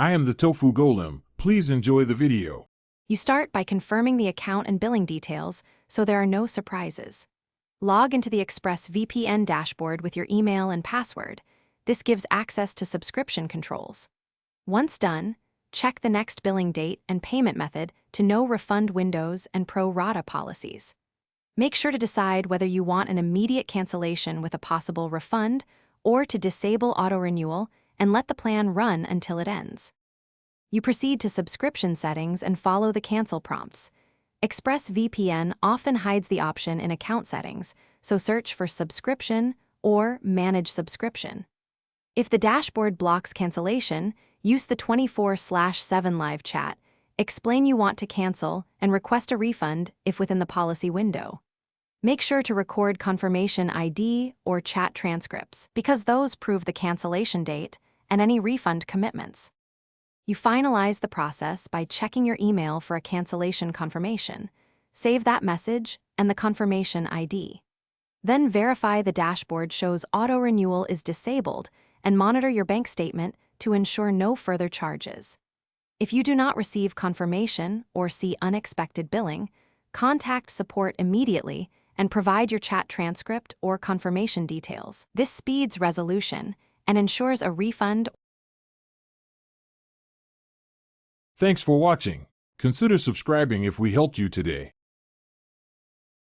I am the Tofu Golem. Please enjoy the video. You start by confirming the account and billing details so there are no surprises. Log into the Expressvpn dashboard with your email and password. This gives access to subscription controls. Once done, check the next billing date and payment method to know refund windows and pro rata policies. Make sure to decide whether you want an immediate cancellation with a possible refund or to disable auto-renewal and let the plan run until it ends. You proceed to subscription settings and follow the cancel prompts. Expressvpn often hides the option in account settings, so search for subscription or manage subscription. If the dashboard blocks cancellation, use the 24/7 live chat, explain you want to cancel, and request a refund if within the policy window. Make sure to record confirmation ID or chat transcripts, because those prove the cancellation date and any refund commitments. You finalize the process by checking your email for a cancellation confirmation. Save that message and the confirmation ID. Then verify the dashboard shows auto-renewal is disabled and monitor your bank statement to ensure no further charges. If you do not receive confirmation or see unexpected billing, contact support immediately and provide your chat transcript or confirmation details. This speeds resolution and ensures a refund. Thanks for watching. Consider subscribing if we helped you today.